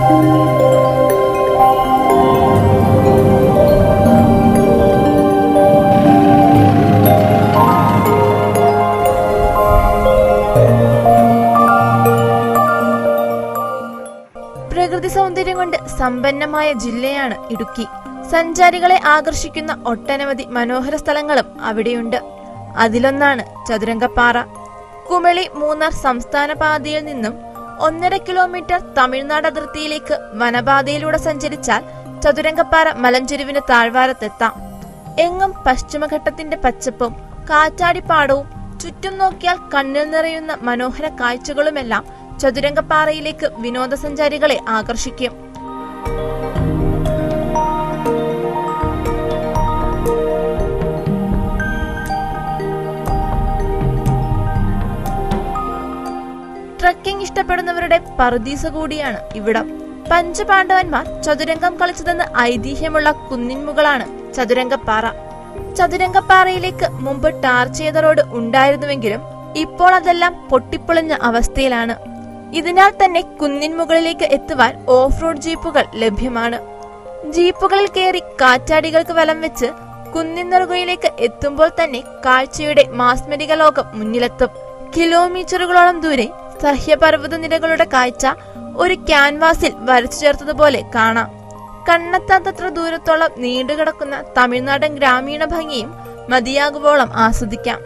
പ്രകൃതി സൗന്ദര്യം കൊണ്ട് സമ്പന്നമായ ജില്ലയാണ് ഇടുക്കി. സഞ്ചാരികളെ ആകർഷിക്കുന്ന ഒട്ടനവധി മനോഹര സ്ഥലങ്ങളും അവിടെയുണ്ട്. അതിലൊന്നാണ് ചതുരംഗപ്പാറ. കുമളി മൂന്നാർ സംസ്ഥാന പാതയിൽ നിന്നും 1.5 കിലോമീറ്റർ തമിഴ്നാട് അതിർത്തിയിലേക്ക് വനപാതയിലൂടെ സഞ്ചരിച്ചാൽ ചതുരംഗപ്പാറ മലഞ്ചെരുവിന് താഴ്വാരത്തെത്താം. എങ്ങും പശ്ചിമഘട്ടത്തിന്റെ പച്ചപ്പും കാറ്റാടിപ്പാടവും ചുറ്റും നോക്കിയാൽ കണ്ണിൽ നിറയുന്ന മനോഹര കാഴ്ചകളുമെല്ലാം ചതുരംഗപ്പാറയിലേക്ക് വിനോദസഞ്ചാരികളെ ആകർഷിക്കും. ട്രക്കിംഗ് ഇഷ്ടപ്പെടുന്നവരുടെ പറുദീസ കൂടിയാണ് ഇവിടം. പഞ്ചപാണ്ഡവന്മാർ ചതുരംഗം കളിച്ചതെന്ന് ഐതിഹ്യമുള്ള കുന്നിൻമുകളാണ് ചതുരംഗപ്പാറ. ചതുരംഗപ്പാറയിലേക്ക് മുമ്പ് ടാർ ചെയ്ത റോഡ് ഉണ്ടായിരുന്നുവെങ്കിലും ഇപ്പോൾ അതെല്ലാം പൊട്ടിപ്പൊളിഞ്ഞ അവസ്ഥയിലാണ്. ഇതിനാൽ തന്നെ കുന്നിൻ മുകളിലേക്ക് എത്തുവാൻ ഓഫ് റോഡ് ജീപ്പുകൾ ലഭ്യമാണ്. ജീപ്പുകളിൽ കയറി കാറ്റാടികൾക്ക് വലം വെച്ച് കുന്നിൻ നെറുകയിലേക്ക് എത്തുമ്പോൾ തന്നെ കാഴ്ചയുടെ മാസ്മരിക ലോകം മുന്നിലെത്തും. കിലോമീറ്ററുകളോളം ദൂരെ സഹ്യപർവ്വത നിരകളുടെ കാഴ്ച ഒരു ക്യാൻവാസിൽ വരച്ചു ചേർത്തതുപോലെ കാണാം. കണ്ണെത്താത്തത്ര ദൂരത്തോളം നീണ്ടുകിടക്കുന്ന തമിഴ്നാടൻ ഗ്രാമീണ ഭംഗിയും മതിയാകുവോളം ആസ്വദിക്കാം.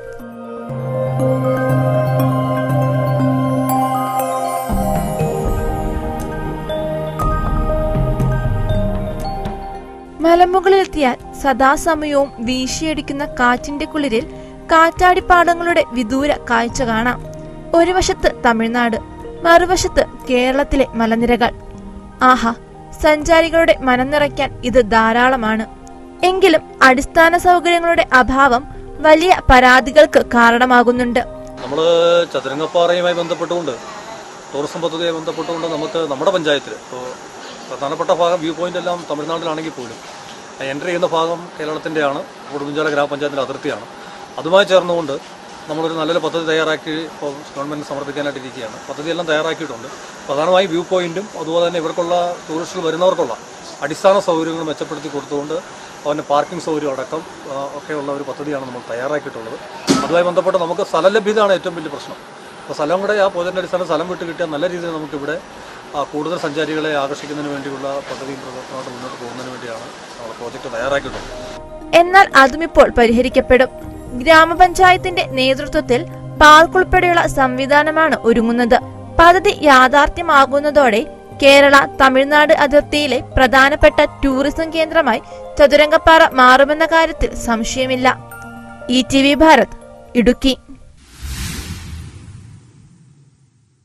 മലമുകളിലെത്തിയാൽ സദാസമയവും വീശിയടിക്കുന്ന കാറ്റിന്റെ കുളിരിൽ കാറ്റാടിപ്പാടങ്ങളുടെ വിദൂര കാഴ്ച കാണാം. ഒരു വശത്ത് തമിഴ്നാട്, മറുവശത്ത് കേരളത്തിലെ മലനിരകൾ. ആഹാ, സഞ്ചാരികളുടെ മനം നിറയ്ക്കാൻ ഇത് ധാരാളമാണ്. എങ്കിലും അടിസ്ഥാന സൗകര്യങ്ങളുടെ അഭാവം വലിയ പരാതികൾക്ക് കാരണമാകുന്നുണ്ട്. നമ്മൾ ചതുരംഗപ്പാറയുമായി ബന്ധപ്പെട്ടുകൊണ്ട് ടൂറിസം പദ്ധതിയുമായി ബന്ധപ്പെട്ടുകൊണ്ട് നമുക്ക് നമ്മുടെ പഞ്ചായത്തിൽ ഇപ്പോൾ പ്രധാനപ്പെട്ട ഭാഗം വ്യൂ പോയിന്റ് എല്ലാം തമിഴ്നാട്ടിലാണെങ്കിൽ പോലും എൻട്രി ചെയ്യുന്ന ഭാഗം കേരളത്തിൻ്റെയാണ്. ഉടുമ്പൻചോല ഗ്രാമപഞ്ചായത്തിൻ്റെ അതിർത്തിയാണ്. അതുമായി ചേർന്നുകൊണ്ട് നമ്മളൊരു നല്ലൊരു പദ്ധതി തയ്യാറാക്കി ഇപ്പോൾ ഗവൺമെൻറ് സമർപ്പിക്കാനായിട്ടിരിക്കുകയാണ്. പദ്ധതിയെല്ലാം തയ്യാറാക്കിയിട്ടുണ്ട്. പ്രധാനമായും വ്യൂ പോയിന്റും അതുപോലെ തന്നെ ഇവർക്കുള്ള ടൂറിസ്റ്റുകൾ വരുന്നവർക്കുള്ള അടിസ്ഥാന സൗകര്യങ്ങൾ മെച്ചപ്പെടുത്തി കൊടുത്തുകൊണ്ട് അവൻ്റെ പാർക്കിംഗ് സൗകര്യം അടക്കം ഒക്കെയുള്ള ഒരു പദ്ധതിയാണ് നമ്മൾ തയ്യാറാക്കിയിട്ടുള്ളത്. അതുമായി ബന്ധപ്പെട്ട് നമുക്ക് സ്ഥലലഭ്യതയാണ് ഏറ്റവും വലിയ പ്രശ്നം. അപ്പോൾ സ്ഥലം കൂടെ ആ പ്രോജക്റ്റിൻ്റെ അടിസ്ഥാനം സ്ഥലം വിട്ട് കിട്ടിയാൽ നല്ല രീതിയിൽ നമുക്കിവിടെ കൂടുതൽ സഞ്ചാരികളെ ആകർഷിക്കുന്നതിന് വേണ്ടിയുള്ള പദ്ധതിയും പ്രവർത്തനമായിട്ട് മുന്നോട്ട് പോകുന്നതിന് വേണ്ടിയാണ് നമ്മൾ പ്രോജക്റ്റ് തയ്യാറാക്കിയിട്ടുള്ളത്. എന്നാൽ അതുമിപ്പോൾ പരിഹരിക്കപ്പെടും. ഗ്രാമപഞ്ചായത്തിന്റെ നേതൃത്വത്തിൽ പാർക്ക് ഉൾപ്പെടെയുള്ള സംവിധാനമാണ് ഒരുങ്ങുന്നത്. പദ്ധതി യാഥാർത്ഥ്യമാകുന്നതോടെ കേരള തമിഴ്നാട് അതിർത്തിയിലെ പ്രധാനപ്പെട്ട ടൂറിസം കേന്ദ്രമായി ചതുരംഗപ്പാറ മാറുമെന്ന കാര്യത്തിൽ സംശയമില്ല. ETV ഭാരത്, ഇടുക്കി.